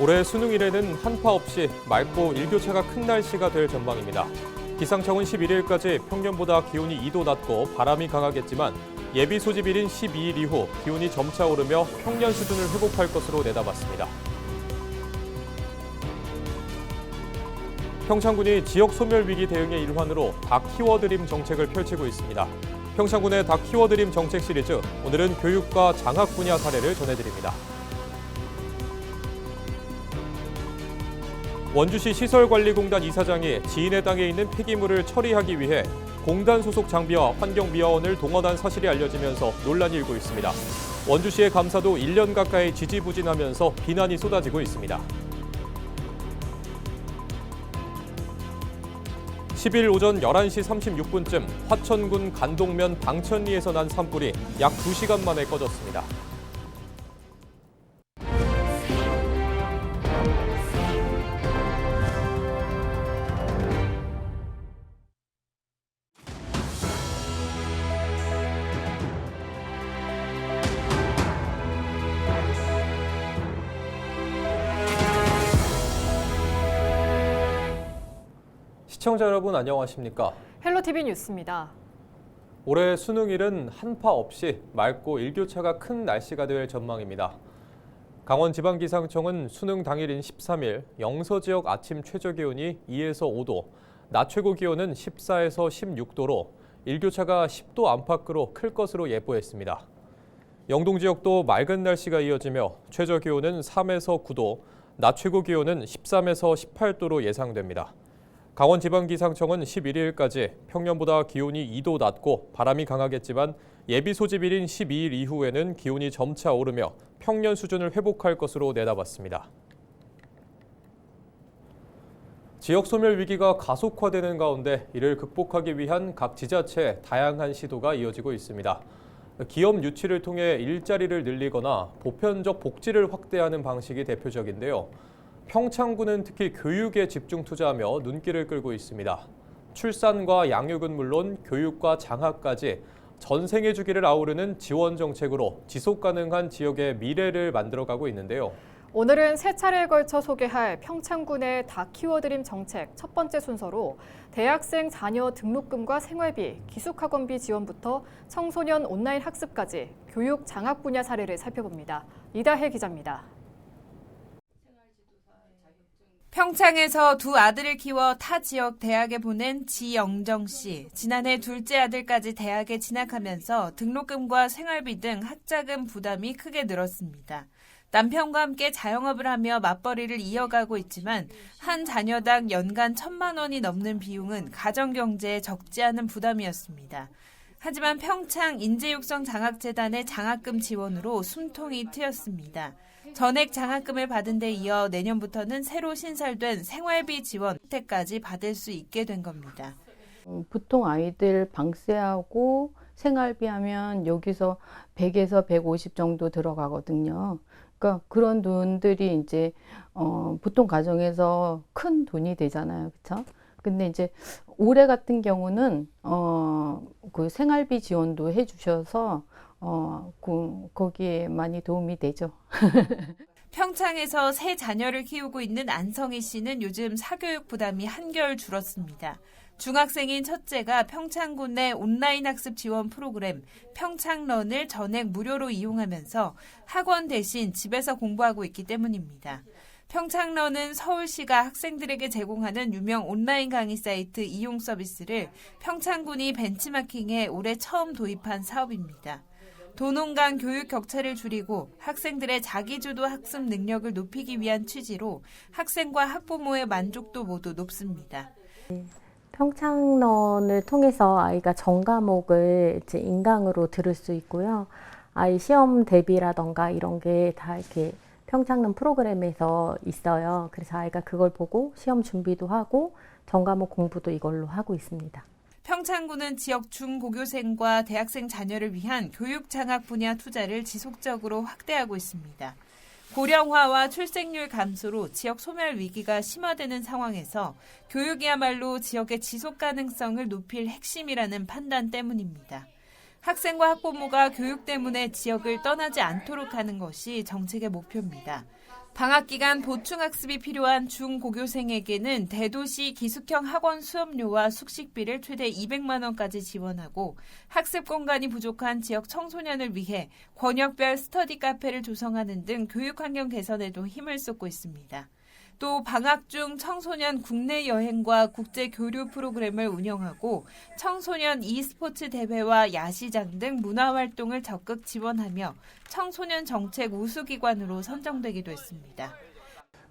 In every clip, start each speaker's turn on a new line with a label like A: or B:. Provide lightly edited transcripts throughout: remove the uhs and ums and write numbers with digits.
A: 올해 수능 이래는 한파 없이 맑고 일교차가 큰 날씨가 될 전망입니다. 기상청은 11일까지 평년보다 기온이 2도 낮고 바람이 강하겠지만 예비 소집일인 12일 이후 기온이 점차 오르며 평년 수준을 회복할 것으로 내다봤습니다. 평창군이 지역 소멸 위기 대응의 일환으로 닭 키워드림 정책을 펼치고 있습니다. 평창군의 닭 키워드림 정책 시리즈, 오늘은 교육과 장학 분야 사례를 전해드립니다. 원주시 시설관리공단 이사장이 지인의 땅에 있는 폐기물을 처리하기 위해 공단 소속 장비와 환경미화원을 동원한 사실이 알려지면서 논란이 일고 있습니다. 원주시의 감사도 1년 가까이 지지부진하면서 비난이 쏟아지고 있습니다. 10일 오전 11시 36분쯤 화천군 간동면 방천리에서 난 산불이 약 2시간 만에 꺼졌습니다. 시청자 여러분 안녕하십니까?
B: 헬로티비 뉴스입니다.
A: 올해 수능일은 한파 없이 맑고 일교차가 큰 날씨가 될 전망입니다. 강원지방기상청은 수능 당일인 13일 영서 지역 아침 최저기온이 2에서 5도, 낮 최고기온은 14에서 16도로 일교차가 10도 안팎으로 클 것으로 예보했습니다. 영동 지역도 맑은 날씨가 이어지며 최저기온은 3에서 9도, 낮 최고기온은 13에서 18도로 예상됩니다. 강원지방기상청은 11일까지 평년보다 기온이 2도 낮고 바람이 강하겠지만 예비 소집일인 12일 이후에는 기온이 점차 오르며 평년 수준을 회복할 것으로 내다봤습니다. 지역 소멸 위기가 가속화되는 가운데 이를 극복하기 위한 각 지자체의 다양한 시도가 이어지고 있습니다. 기업 유치를 통해 일자리를 늘리거나 보편적 복지를 확대하는 방식이 대표적인데요. 평창군은 특히 교육에 집중 투자하며 눈길을 끌고 있습니다. 출산과 양육은 물론 교육과 장학까지 전생애 주기를 아우르는 지원 정책으로 지속 가능한 지역의 미래를 만들어가고 있는데요.
B: 오늘은 세 차례에 걸쳐 소개할 평창군의 닭 키워드림 정책 첫 번째 순서로 대학생 자녀 등록금과 생활비, 기숙학원비 지원부터 청소년 온라인 학습까지 교육 장학 분야 사례를 살펴봅니다. 이다혜 기자입니다.
C: 평창에서 두 아들을 키워 타 지역 대학에 보낸 지영정 씨. 지난해 둘째 아들까지 대학에 진학하면서 등록금과 생활비 등 학자금 부담이 크게 늘었습니다. 남편과 함께 자영업을 하며 맞벌이를 이어가고 있지만 한 자녀당 연간 1,000만 원이 넘는 비용은 가정경제에 적지 않은 부담이었습니다. 하지만 평창 인재육성장학재단의 장학금 지원으로 숨통이 트였습니다. 전액 장학금을 받은 데 이어 내년부터는 새로 신설된 생활비 지원 혜택까지 받을 수 있게 된 겁니다.
D: 보통 아이들 방세하고 생활비 하면 여기서 100에서 150 정도 들어가거든요. 그러니까 그런 돈들이 이제 보통 가정에서 큰 돈이 되잖아요. 그렇죠? 근데 이제 올해 같은 경우는 그 생활비 지원도 해 주셔서 거기에 많이 도움이 되죠.
C: 평창에서 세 자녀를 키우고 있는 안성희 씨는 요즘 사교육 부담이 한결 줄었습니다. 중학생인 첫째가 평창군 내 온라인 학습 지원 프로그램 평창런을 전액 무료로 이용하면서 학원 대신 집에서 공부하고 있기 때문입니다. 평창런은 서울시가 학생들에게 제공하는 유명 온라인 강의 사이트 이용 서비스를 평창군이 벤치마킹해 올해 처음 도입한 사업입니다. 도농 간 교육 격차를 줄이고 학생들의 자기주도 학습 능력을 높이기 위한 취지로 학생과 학부모의 만족도 모두 높습니다.
E: 평창런을 통해서 아이가 전 과목을 이제 인강으로 들을 수 있고요. 아이 시험 대비라던가 이런 게 다 이렇게 평창런 프로그램에서 있어요. 그래서 아이가 그걸 보고 시험 준비도 하고 전 과목 공부도 이걸로 하고 있습니다.
C: 평창군은 지역 중고교생과 대학생 자녀를 위한 교육 장학 분야 투자를 지속적으로 확대하고 있습니다. 고령화와 출생률 감소로 지역 소멸 위기가 심화되는 상황에서 교육이야말로 지역의 지속 가능성을 높일 핵심이라는 판단 때문입니다. 학생과 학부모가 교육 때문에 지역을 떠나지 않도록 하는 것이 정책의 목표입니다. 방학 기간 보충학습이 필요한 중고교생에게는 대도시 기숙형 학원 수업료와 숙식비를 최대 200만 원까지 지원하고 학습 공간이 부족한 지역 청소년을 위해 권역별 스터디 카페를 조성하는 등 교육 환경 개선에도 힘을 쏟고 있습니다. 또 방학 중 청소년 국내 여행과 국제 교류 프로그램을 운영하고 청소년 e스포츠 대회와 야시장 등 문화활동을 적극 지원하며 청소년 정책 우수기관으로 선정되기도 했습니다.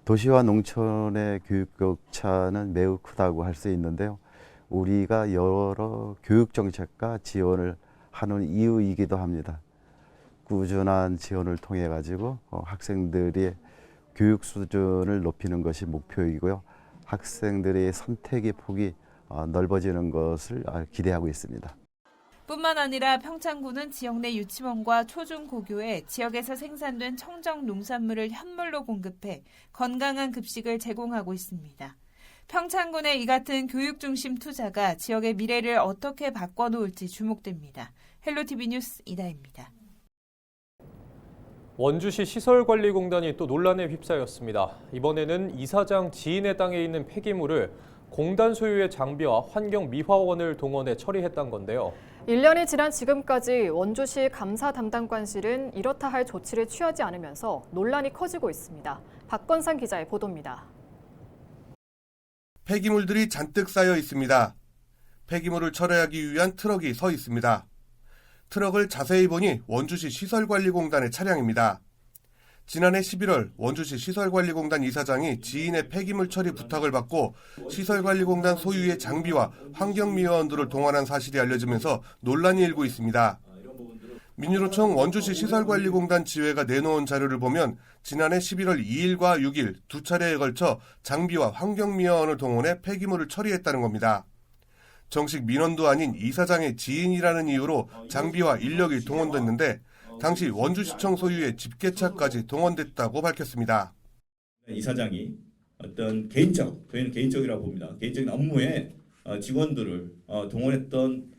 F: 도시와 농촌의 교육 격차는 매우 크다고 할 수 있는데요. 우리가 여러 교육 정책과 지원을 하는 이유이기도 합니다. 꾸준한 지원을 통해 가지고 학생들이 교육 수준을 높이는 것이 목표이고요. 학생들의 선택의 폭이 넓어지는 것을 기대하고 있습니다.
C: 뿐만 아니라 평창군은 지역 내 유치원과 초중고교에 지역에서 생산된 청정 농산물을 현물로 공급해 건강한 급식을 제공하고 있습니다. 평창군의 이 같은 교육 중심 투자가 지역의 미래를 어떻게 바꿔놓을지 주목됩니다. 헬로티비 뉴스 이다혜입니다.
A: 원주시 시설관리공단이 또 논란에 휩싸였습니다. 이번에는 이사장 지인의 땅에 있는 폐기물을 공단 소유의 장비와 환경미화원을 동원해 처리했다는 건데요.
B: 1년이 지난 지금까지 원주시 감사 담당관실은 이렇다 할 조치를 취하지 않으면서 논란이 커지고 있습니다. 박건상 기자의 보도입니다.
G: 폐기물들이 잔뜩 쌓여 있습니다. 폐기물을 처리하기 위한 트럭이 서 있습니다. 트럭을 자세히 보니 원주시 시설관리공단의 차량입니다. 지난해 11월 원주시 시설관리공단 이사장이 지인의 폐기물 처리 부탁을 받고 시설관리공단 소유의 장비와 환경미화원들을 동원한 사실이 알려지면서 논란이 일고 있습니다. 민주노총 원주시 시설관리공단 지회가 내놓은 자료를 보면 지난해 11월 2일과 6일 두 차례에 걸쳐 장비와 환경미화원을 동원해 폐기물을 처리했다는 겁니다. 정식 민원도 아닌 이사장의 지인이라는 이유로 장비와 인력이 동원됐는데 당시 원주시청 소유의 집게차까지 동원됐다고 밝혔습니다.
H: 이사장이 어떤 저희는 개인적이라고 봅니다. 개인적인 업무에 직원들을 동원했던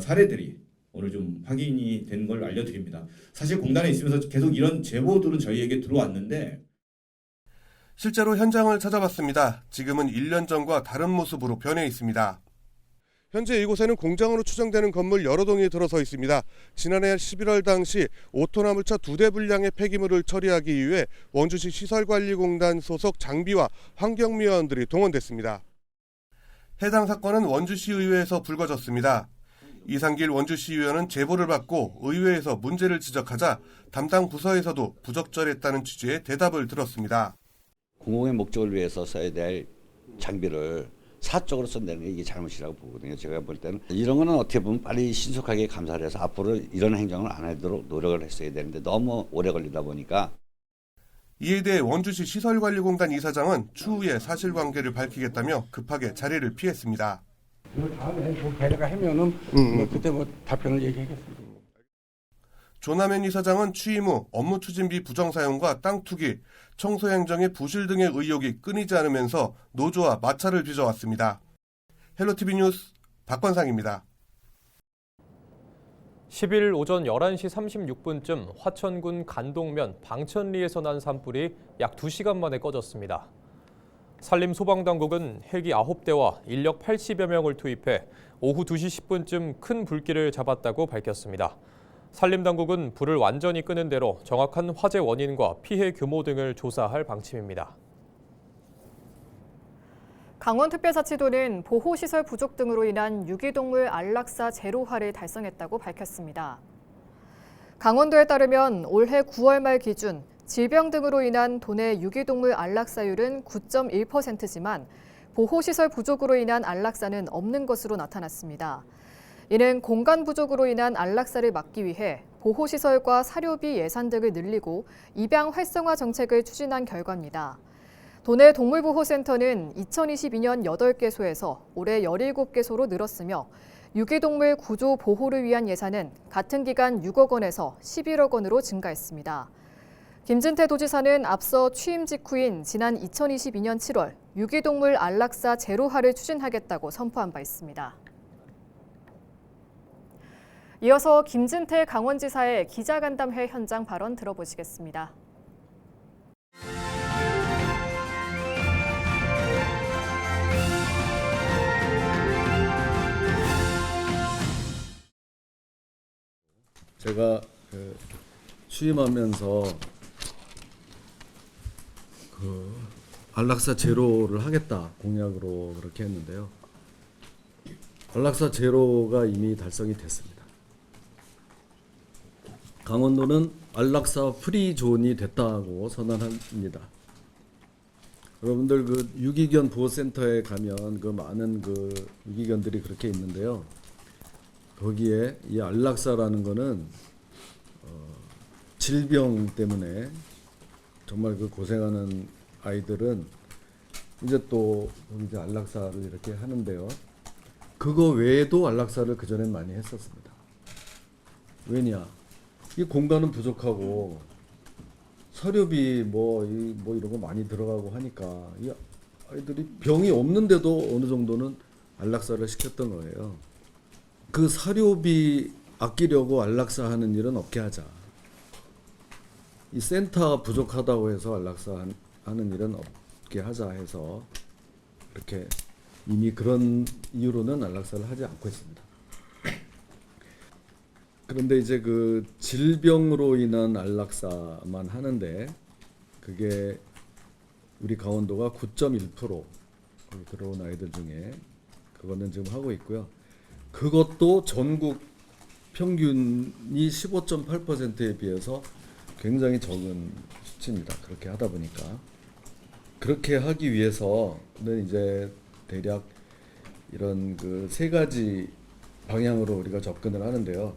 H: 사례들이 오늘 좀 확인이 된 걸 알려드립니다. 사실 공단에 있으면서 계속 이런 제보들은 저희에게 들어왔는데
G: 실제로 현장을 찾아봤습니다. 지금은 1년 전과 다른 모습으로 변해 있습니다. 현재 이곳에는 공장으로 추정되는 건물 여러 동이 들어서 있습니다. 지난해 11월 당시 5톤 화물차 2대 분량의 폐기물을 처리하기 위해 원주시 시설관리공단 소속 장비와 환경미화원들이 동원됐습니다. 해당 사건은 원주시의회에서 불거졌습니다. 이상길 원주시의원은 제보를 받고 의회에서 문제를 지적하자 담당 부서에서도 부적절했다는 취지의 대답을 들었습니다.
I: 공공의 목적을 위해서 써야 될 장비를 사적으로 쓴다는 게 이게 잘못이라고 보거든요. 제가 볼 때는 이런 거는 어떻게 보면 빨리 신속하게 감사를 해서 앞으로 이런 행정을 안 하도록 노력을 했어야 되는데 너무 오래 걸리다 보니까.
G: 이에 대해 원주시 시설관리공단 이사장은 추후에 사실관계를 밝히겠다며 급하게 자리를 피했습니다.
J: 다음에 배려가 하면은 그때 답변을 얘기하겠습니다.
G: 조남현 이사장은 취임 후 업무 추진비 부정사용과 땅 투기, 청소행정의 부실 등의 의혹이 끊이지 않으면서 노조와 마찰을 빚어왔습니다. 헬로티비 뉴스 박건상입니다.
A: 10일 오전 11시 36분쯤 화천군 간동면 방천리에서 난 산불이 약 2시간 만에 꺼졌습니다. 산림소방당국은 헬기 9대와 인력 80여 명을 투입해 오후 2시 10분쯤 큰 불길을 잡았다고 밝혔습니다. 산림당국은 불을 완전히 끄는 대로 정확한 화재 원인과 피해 규모 등을 조사할 방침입니다.
B: 강원특별자치도는 보호시설 부족 등으로 인한 유기동물 안락사 제로화를 달성했다고 밝혔습니다. 강원도에 따르면 올해 9월 말 기준 질병 등으로 인한 도내 유기동물 안락사율은 9.1%지만 보호시설 부족으로 인한 안락사는 없는 것으로 나타났습니다. 이는 공간 부족으로 인한 안락사를 막기 위해 보호시설과 사료비 예산 등을 늘리고 입양 활성화 정책을 추진한 결과입니다. 도내 동물보호센터는 2022년 8개소에서 올해 17개소로 늘었으며 유기동물 구조 보호를 위한 예산은 같은 기간 6억 원에서 11억 원으로 증가했습니다. 김진태 도지사는 앞서 취임 직후인 지난 2022년 7월 유기동물 안락사 제로화를 추진하겠다고 선포한 바 있습니다. 이어서 김진태 강원지사의 기자간담회 현장 발언 들어보시겠습니다.
K: 제가 취임하면서 안락사 제로를 하겠다 공약으로 그렇게 했는데요. 안락사 제로가 이미 달성이 됐습니다. 강원도는 안락사 프리존이 됐다고 선언합니다. 여러분들 그 유기견 보호센터에 가면 그 많은 그 유기견들이 그렇게 있는데요. 거기에 이 안락사라는 거는 질병 때문에 정말 그 고생하는 아이들은 이제 또 이제 안락사를 이렇게 하는데요. 그거 외에도 안락사를 그전엔 많이 했었습니다. 왜냐? 이 공간은 부족하고 사료비 뭐 이런 거 많이 들어가고 하니까 이 아이들이 병이 없는데도 어느 정도는 안락사를 시켰던 거예요. 그 사료비 아끼려고 안락사 하는 일은 없게 하자. 이 센터가 부족하다고 해서 안락사 하는 일은 없게 하자 해서 이렇게 이미 그런 이유로는 안락사를 하지 않고 있습니다. 그런데 이제 그 질병으로 인한 안락사만 하는데 그게 우리 강원도가 9.1% 들어온 아이들 중에 그거는 지금 하고 있고요. 그것도 전국 평균이 15.8%에 비해서 굉장히 적은 수치입니다. 그렇게 하다 보니까. 그렇게 하기 위해서는 이제 대략 이런 그 세 가지 방향으로 우리가 접근을 하는데요.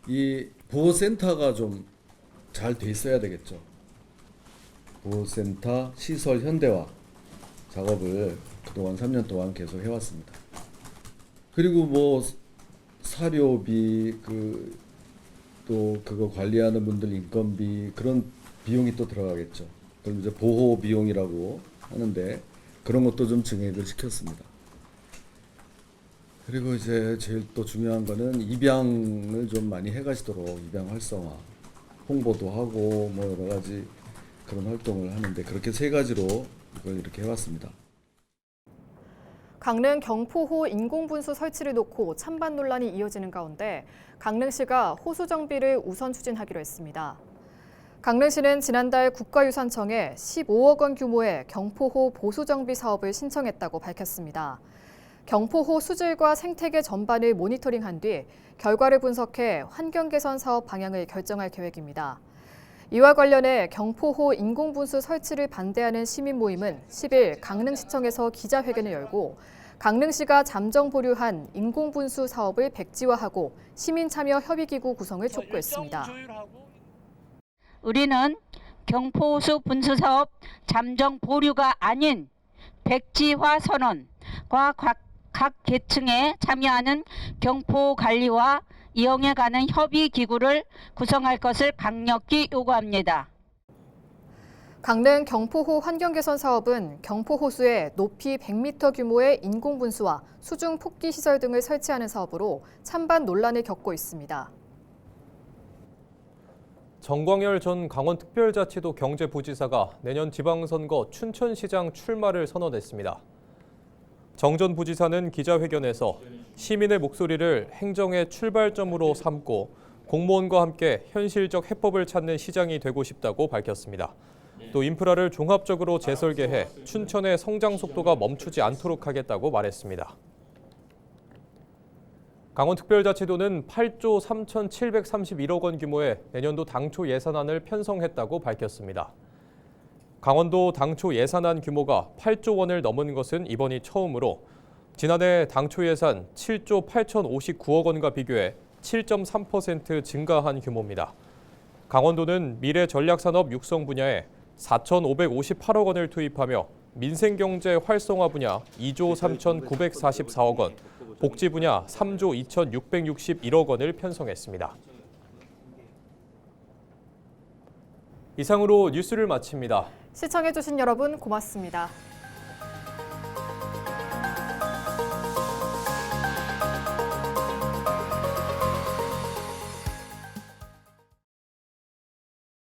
K: 이 보호센터가 좀 잘 돼 있어야 되겠죠. 보호센터 시설 현대화 작업을 그동안 3년 동안 계속 해왔습니다. 그리고 뭐 사료비 또 그거 관리하는 분들 인건비 그런 비용이 또 들어가겠죠. 그럼 이제 보호 비용이라고 하는데 그런 것도 좀 증액을 시켰습니다. 그리고 이제 제일 또 중요한 거는 입양을 좀 많이 해가시도록 입양 활성화, 홍보도 하고 뭐 여러 가지 그런 활동을 하는데 그렇게 세 가지로 이걸 이렇게 해왔습니다.
B: 강릉 경포호 인공분수 설치를 놓고 찬반 논란이 이어지는 가운데 강릉시가 호수 정비를 우선 추진하기로 했습니다. 강릉시는 지난달 국가유산청에 15억 원 규모의 경포호 보수 정비 사업을 신청했다고 밝혔습니다. 경포호 수질과 생태계 전반을 모니터링한 뒤 결과를 분석해 환경 개선 사업 방향을 결정할 계획입니다. 이와 관련해 경포호 인공분수 설치를 반대하는 시민 모임은 10일 강릉시청에서 기자회견을 열고 강릉시가 잠정 보류한 인공분수 사업을 백지화하고 시민 참여 협의기구 구성을 촉구했습니다.
L: 우리는 경포호수 분수 사업 잠정 보류가 아닌 백지화 선언과 각 계층에 참여하는 경포 관리와 이용에 관한 협의 기구를 구성할 것을 강력히 요구합니다.
B: 강릉 경포호 환경개선 사업은 경포호수에 높이 100m 규모의 인공분수와 수중 폭기 시설 등을 설치하는 사업으로 찬반 논란을 겪고 있습니다.
A: 정광열 전 강원특별자치도 경제부지사가 내년 지방선거 춘천시장 출마를 선언했습니다. 정 전 부지사는 기자회견에서 시민의 목소리를 행정의 출발점으로 삼고 공무원과 함께 현실적 해법을 찾는 시장이 되고 싶다고 밝혔습니다. 또 인프라를 종합적으로 재설계해 춘천의 성장 속도가 멈추지 않도록 하겠다고 말했습니다. 강원특별자치도는 8조 3,731억 원 규모의 내년도 당초 예산안을 편성했다고 밝혔습니다. 강원도 당초 예산안 규모가 8조 원을 넘은 것은 이번이 처음으로 지난해 당초 예산 7조 8,059억 원과 비교해 7.3% 증가한 규모입니다. 강원도는 미래 전략산업 육성 분야에 4,558억 원을 투입하며 민생경제 활성화 분야 2조 3,944억 원, 복지 분야 3조 2,661억 원을 편성했습니다. 이상으로 뉴스를 마칩니다.
B: 시청해주신 여러분 고맙습니다.